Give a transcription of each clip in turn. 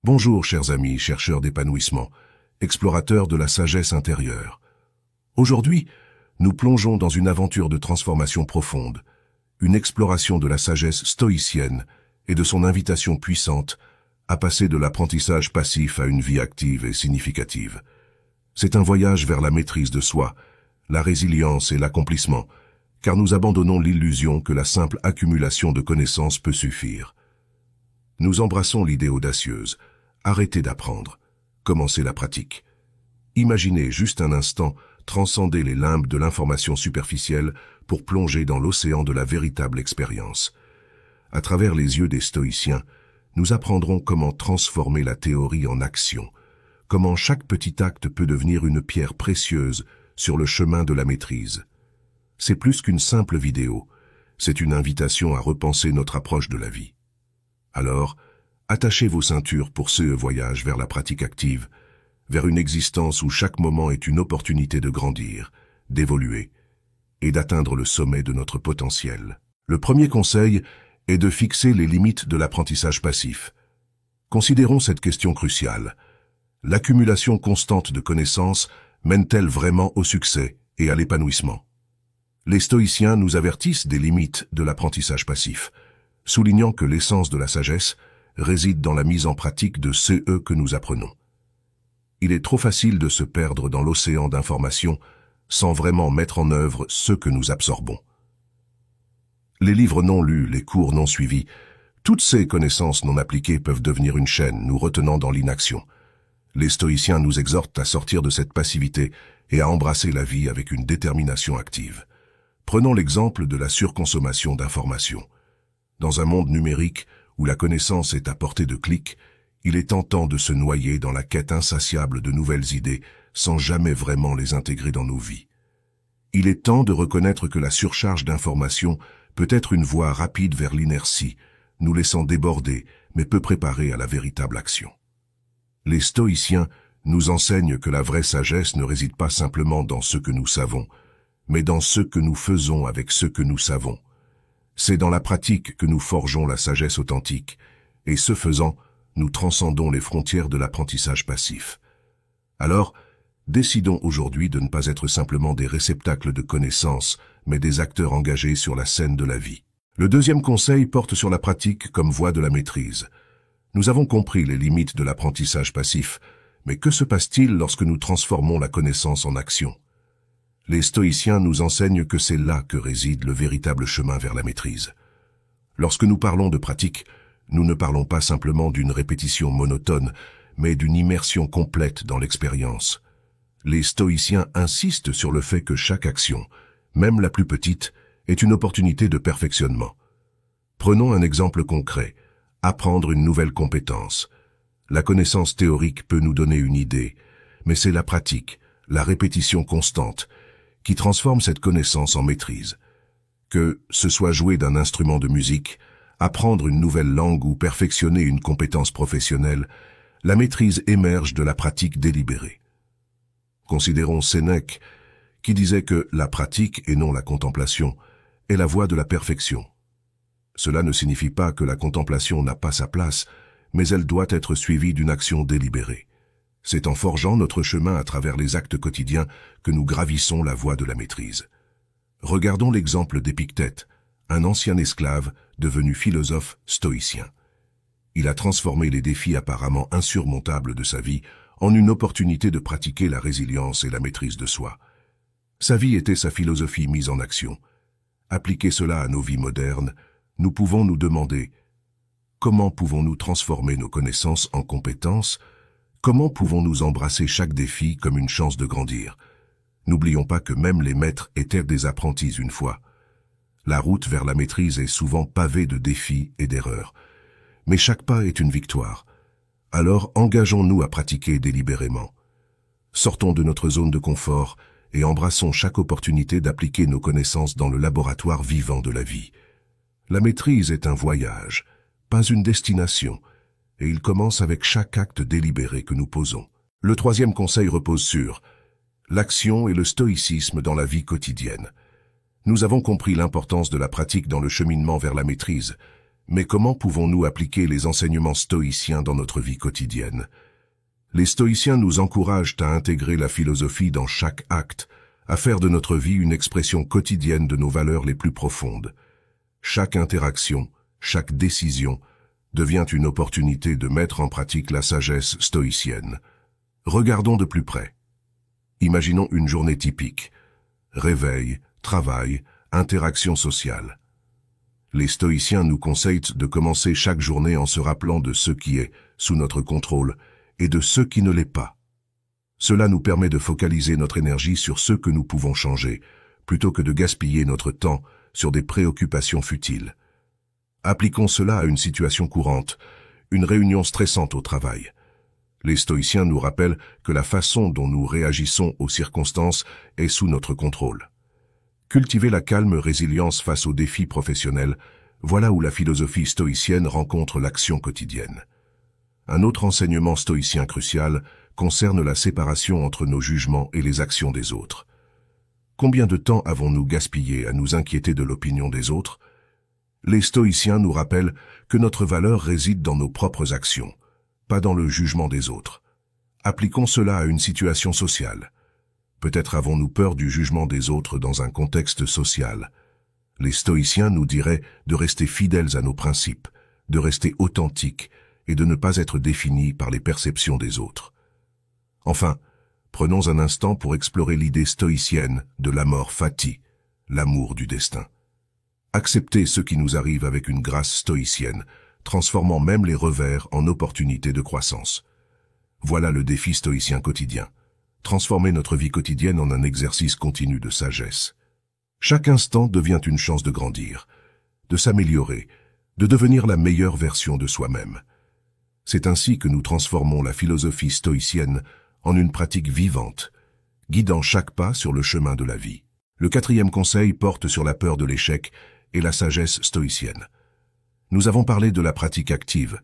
Bonjour chers amis, chercheurs d'épanouissement, explorateurs de la sagesse intérieure. Aujourd'hui, nous plongeons dans une aventure de transformation profonde, une exploration de la sagesse stoïcienne et de son invitation puissante à passer de l'apprentissage passif à une vie active et significative. C'est un voyage vers la maîtrise de soi, la résilience et l'accomplissement, car nous abandonnons l'illusion que la simple accumulation de connaissances peut suffire. Nous embrassons l'idée audacieuse. Arrêtez d'apprendre. Commencez la pratique. Imaginez juste un instant transcender les limbes de l'information superficielle pour plonger dans l'océan de la véritable expérience. À travers les yeux des stoïciens, nous apprendrons comment transformer la théorie en action, comment chaque petit acte peut devenir une pierre précieuse sur le chemin de la maîtrise. C'est plus qu'une simple vidéo, c'est une invitation à repenser notre approche de la vie. Alors, attachez vos ceintures pour ce voyage vers la pratique active, vers une existence où chaque moment est une opportunité de grandir, d'évoluer et d'atteindre le sommet de notre potentiel. Le premier conseil est de fixer les limites de l'apprentissage passif. Considérons cette question cruciale. L'accumulation constante de connaissances mène-t-elle vraiment au succès et à l'épanouissement? Les stoïciens nous avertissent des limites de l'apprentissage passif, soulignant que l'essence de la sagesse réside dans la mise en pratique de ce que nous apprenons. Il est trop facile de se perdre dans l'océan d'informations sans vraiment mettre en œuvre ce que nous absorbons. Les livres non lus, les cours non suivis, toutes ces connaissances non appliquées peuvent devenir une chaîne, nous retenant dans l'inaction. Les stoïciens nous exhortent à sortir de cette passivité et à embrasser la vie avec une détermination active. Prenons l'exemple de la surconsommation d'informations. Dans un monde numérique, où la connaissance est à portée de clic, il est tentant de se noyer dans la quête insatiable de nouvelles idées sans jamais vraiment les intégrer dans nos vies. Il est temps de reconnaître que la surcharge d'informations peut être une voie rapide vers l'inertie, nous laissant déborder, mais peu préparés à la véritable action. Les stoïciens nous enseignent que la vraie sagesse ne réside pas simplement dans ce que nous savons, mais dans ce que nous faisons avec ce que nous savons. C'est dans la pratique que nous forgeons la sagesse authentique, et ce faisant, nous transcendons les frontières de l'apprentissage passif. Alors, décidons aujourd'hui de ne pas être simplement des réceptacles de connaissances, mais des acteurs engagés sur la scène de la vie. Le deuxième conseil porte sur la pratique comme voie de la maîtrise. Nous avons compris les limites de l'apprentissage passif, mais que se passe-t-il lorsque nous transformons la connaissance en action? Les stoïciens nous enseignent que c'est là que réside le véritable chemin vers la maîtrise. Lorsque nous parlons de pratique, nous ne parlons pas simplement d'une répétition monotone, mais d'une immersion complète dans l'expérience. Les stoïciens insistent sur le fait que chaque action, même la plus petite, est une opportunité de perfectionnement. Prenons un exemple concret, apprendre une nouvelle compétence. La connaissance théorique peut nous donner une idée, mais c'est la pratique, la répétition constante, qui transforme cette connaissance en maîtrise. Que ce soit jouer d'un instrument de musique, apprendre une nouvelle langue ou perfectionner une compétence professionnelle, la maîtrise émerge de la pratique délibérée. Considérons Sénèque, qui disait que la pratique et non la contemplation est la voie de la perfection. Cela ne signifie pas que la contemplation n'a pas sa place, mais elle doit être suivie d'une action délibérée. C'est en forgeant notre chemin à travers les actes quotidiens que nous gravissons la voie de la maîtrise. Regardons l'exemple d'Épictète, un ancien esclave devenu philosophe stoïcien. Il a transformé les défis apparemment insurmontables de sa vie en une opportunité de pratiquer la résilience et la maîtrise de soi. Sa vie était sa philosophie mise en action. Appliquer cela à nos vies modernes, nous pouvons nous demander comment pouvons-nous transformer nos connaissances en compétences? Comment pouvons-nous embrasser chaque défi comme une chance de grandir? N'oublions pas que même les maîtres étaient des apprentis une fois. La route vers la maîtrise est souvent pavée de défis et d'erreurs. Mais chaque pas est une victoire. Alors engageons-nous à pratiquer délibérément. Sortons de notre zone de confort et embrassons chaque opportunité d'appliquer nos connaissances dans le laboratoire vivant de la vie. La maîtrise est un voyage, pas une destination, et il commence avec chaque acte délibéré que nous posons. Le troisième conseil repose sur l'action et le stoïcisme dans la vie quotidienne. Nous avons compris l'importance de la pratique dans le cheminement vers la maîtrise, Mais comment pouvons-nous appliquer les enseignements stoïciens dans notre vie quotidienne? Les stoïciens nous encouragent à intégrer la philosophie dans chaque acte, à faire de notre vie une expression quotidienne de nos valeurs les plus profondes. Chaque interaction, chaque décision devient une opportunité de mettre en pratique la sagesse stoïcienne. Regardons de plus près. Imaginons une journée typique. Réveil, travail, interaction sociale. Les stoïciens nous conseillent de commencer chaque journée en se rappelant de ce qui est sous notre contrôle et de ce qui ne l'est pas. Cela nous permet de focaliser notre énergie sur ce que nous pouvons changer, plutôt que de gaspiller notre temps sur des préoccupations futiles. Appliquons cela à une situation courante, une réunion stressante au travail. Les stoïciens nous rappellent que la façon dont nous réagissons aux circonstances est sous notre contrôle. Cultiver la calme résilience face aux défis professionnels, voilà où la philosophie stoïcienne rencontre l'action quotidienne. Un autre enseignement stoïcien crucial concerne la séparation entre nos jugements et les actions des autres. Combien de temps avons-nous gaspillé à nous inquiéter de l'opinion des autres? Les stoïciens nous rappellent que notre valeur réside dans nos propres actions, pas dans le jugement des autres. Appliquons cela à une situation sociale. Peut-être avons-nous peur du jugement des autres dans un contexte social. Les stoïciens nous diraient de rester fidèles à nos principes, de rester authentiques et de ne pas être définis par les perceptions des autres. Enfin, prenons un instant pour explorer l'idée stoïcienne de l'amor fati, l'amour du destin. Accepter ce qui nous arrive avec une grâce stoïcienne, transformant même les revers en opportunités de croissance. Voilà le défi stoïcien quotidien. Transformer notre vie quotidienne en un exercice continu de sagesse. Chaque instant devient une chance de grandir, de s'améliorer, de devenir la meilleure version de soi-même. C'est ainsi que nous transformons la philosophie stoïcienne en une pratique vivante, guidant chaque pas sur le chemin de la vie. Le 4e conseil porte sur la peur de l'échec et la sagesse stoïcienne. Nous avons parlé de la pratique active,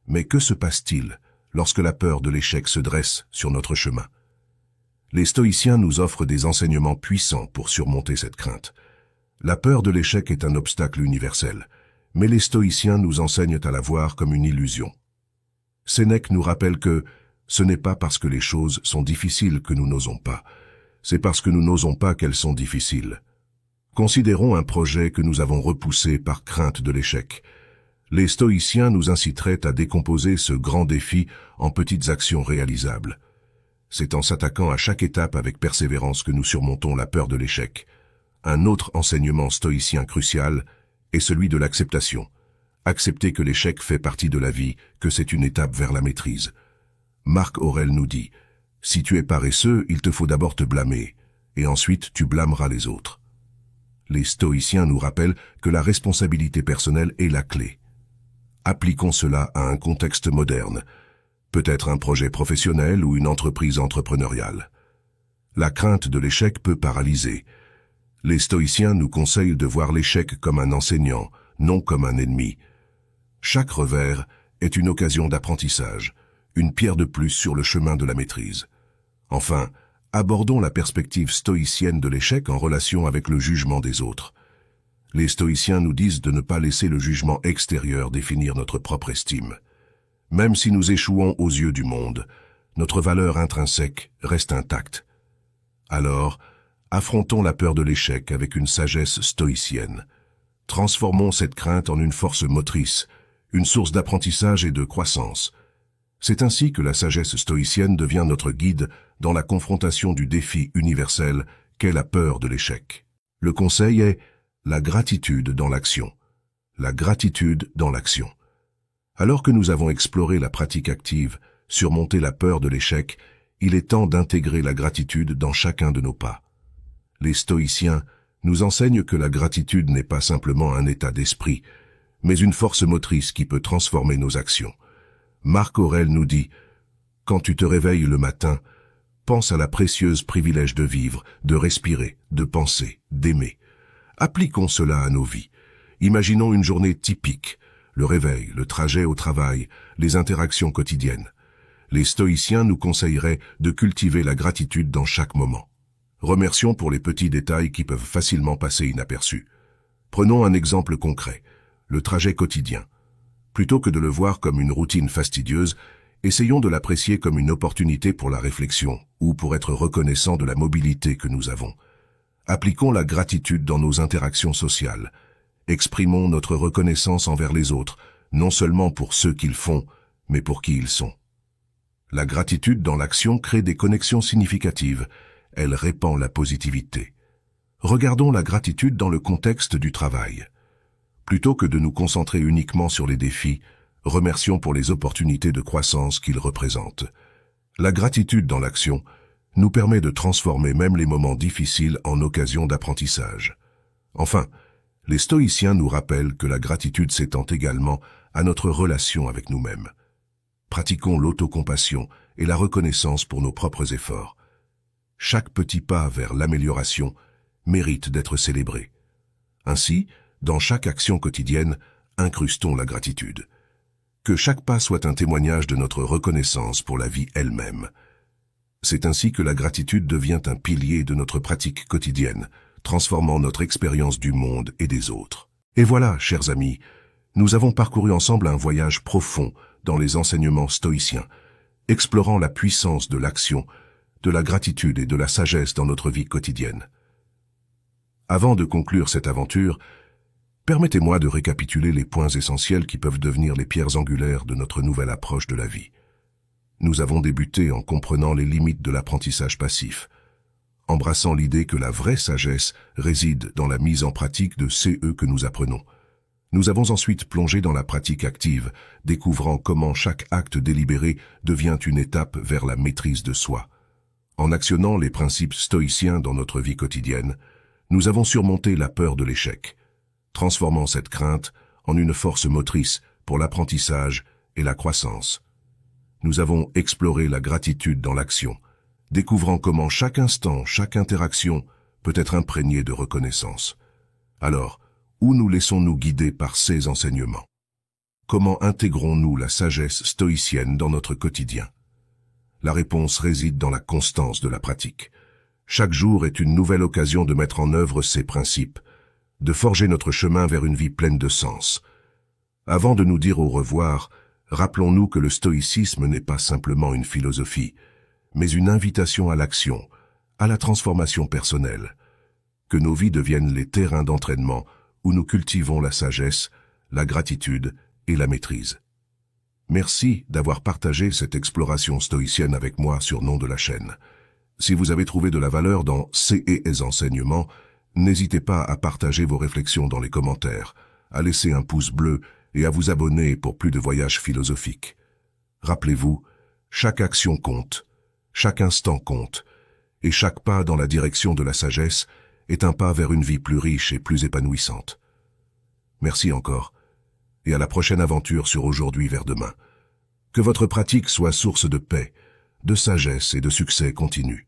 mais que se passe-t-il lorsque la peur de l'échec se dresse sur notre chemin? Les stoïciens nous offrent des enseignements puissants pour surmonter cette crainte. La peur de l'échec est un obstacle universel, mais les stoïciens nous enseignent à la voir comme une illusion. Sénèque nous rappelle que ce n'est pas parce que les choses sont difficiles que nous n'osons pas, c'est parce que nous n'osons pas qu'elles sont difficiles. Considérons un projet que nous avons repoussé par crainte de l'échec. Les stoïciens nous inciteraient à décomposer ce grand défi en petites actions réalisables. C'est en s'attaquant à chaque étape avec persévérance que nous surmontons la peur de l'échec. Un autre enseignement stoïcien crucial est celui de l'acceptation. Accepter que l'échec fait partie de la vie, que c'est une étape vers la maîtrise. Marc Aurèle nous dit « Si tu es paresseux, il te faut d'abord te blâmer, et ensuite tu blâmeras les autres. » Les stoïciens nous rappellent que la responsabilité personnelle est la clé. Appliquons cela à un contexte moderne, peut-être un projet professionnel ou une entreprise entrepreneuriale. La crainte de l'échec peut paralyser. Les stoïciens nous conseillent de voir l'échec comme un enseignant, non comme un ennemi. Chaque revers est une occasion d'apprentissage, une pierre de plus sur le chemin de la maîtrise. Enfin, abordons la perspective stoïcienne de l'échec en relation avec le jugement des autres. Les stoïciens nous disent de ne pas laisser le jugement extérieur définir notre propre estime. Même si nous échouons aux yeux du monde, notre valeur intrinsèque reste intacte. Alors, affrontons la peur de l'échec avec une sagesse stoïcienne. Transformons cette crainte en une force motrice, une source d'apprentissage et de croissance. C'est ainsi que la sagesse stoïcienne devient notre guide dans la confrontation du défi universel qu'est la peur de l'échec. Le conseil est la gratitude dans l'action. La gratitude dans l'action. Alors que nous avons exploré la pratique active, surmonté la peur de l'échec, il est temps d'intégrer la gratitude dans chacun de nos pas. Les stoïciens nous enseignent que la gratitude n'est pas simplement un état d'esprit, mais une force motrice qui peut transformer nos actions. Marc Aurèle nous dit « Quand tu te réveilles le matin, pense à la précieuse privilège de vivre, de respirer, de penser, d'aimer. » Appliquons cela à nos vies. Imaginons une journée typique, le réveil, le trajet au travail, les interactions quotidiennes. Les stoïciens nous conseilleraient de cultiver la gratitude dans chaque moment. Remercions pour les petits détails qui peuvent facilement passer inaperçus. Prenons un exemple concret. le trajet quotidien. Plutôt que de le voir comme une routine fastidieuse, essayons de l'apprécier comme une opportunité pour la réflexion ou pour être reconnaissant de la mobilité que nous avons. Appliquons la gratitude dans nos interactions sociales. Exprimons notre reconnaissance envers les autres, non seulement pour ceux qu'ils font, mais pour qui ils sont. La gratitude dans l'action crée des connexions significatives. Elle répand la positivité. Regardons la gratitude dans le contexte du travail. Plutôt que de nous concentrer uniquement sur les défis, remercions pour les opportunités de croissance qu'ils représentent. La gratitude dans l'action nous permet de transformer même les moments difficiles en occasions d'apprentissage. Enfin, les stoïciens nous rappellent que la gratitude s'étend également à notre relation avec nous-mêmes. Pratiquons l'autocompassion et la reconnaissance pour nos propres efforts. Chaque petit pas vers l'amélioration mérite d'être célébré. Ainsi, dans chaque action quotidienne, incrustons la gratitude. Que chaque pas soit un témoignage de notre reconnaissance pour la vie elle-même. C'est ainsi que la gratitude devient un pilier de notre pratique quotidienne, transformant notre expérience du monde et des autres. Et voilà, chers amis, nous avons parcouru ensemble un voyage profond dans les enseignements stoïciens, explorant la puissance de l'action, de la gratitude et de la sagesse dans notre vie quotidienne. Avant de conclure cette aventure, permettez-moi de récapituler les points essentiels qui peuvent devenir les pierres angulaires de notre nouvelle approche de la vie. Nous avons débuté en comprenant les limites de l'apprentissage passif, embrassant l'idée que la vraie sagesse réside dans la mise en pratique de CE que nous apprenons. Nous avons ensuite plongé dans la pratique active, découvrant comment chaque acte délibéré devient une étape vers la maîtrise de soi. En actionnant les principes stoïciens dans notre vie quotidienne, nous avons surmonté la peur de l'échec, transformant cette crainte en une force motrice pour l'apprentissage et la croissance. Nous avons exploré la gratitude dans l'action, découvrant comment chaque instant, chaque interaction peut être imprégnée de reconnaissance. Alors, où nous laissons-nous guider par ces enseignements? Comment intégrons-nous la sagesse stoïcienne dans notre quotidien? La réponse réside dans la constance de la pratique. Chaque jour est une nouvelle occasion de mettre en œuvre ces principes, de forger notre chemin vers une vie pleine de sens. Avant de nous dire au revoir, rappelons-nous que le stoïcisme n'est pas simplement une philosophie, mais une invitation à l'action, à la transformation personnelle. Que nos vies deviennent les terrains d'entraînement où nous cultivons la sagesse, la gratitude et la maîtrise. Merci d'avoir partagé cette exploration stoïcienne avec moi sur Nom de la chaîne. Si vous avez trouvé de la valeur dans ces enseignements, n'hésitez pas à partager vos réflexions dans les commentaires, à laisser un pouce bleu et à vous abonner pour plus de voyages philosophiques. Rappelez-vous, chaque action compte, chaque instant compte, et chaque pas dans la direction de la sagesse est un pas vers une vie plus riche et plus épanouissante. Merci encore, et à la prochaine aventure sur Aujourd'hui vers demain. Que votre pratique soit source de paix, de sagesse et de succès continu.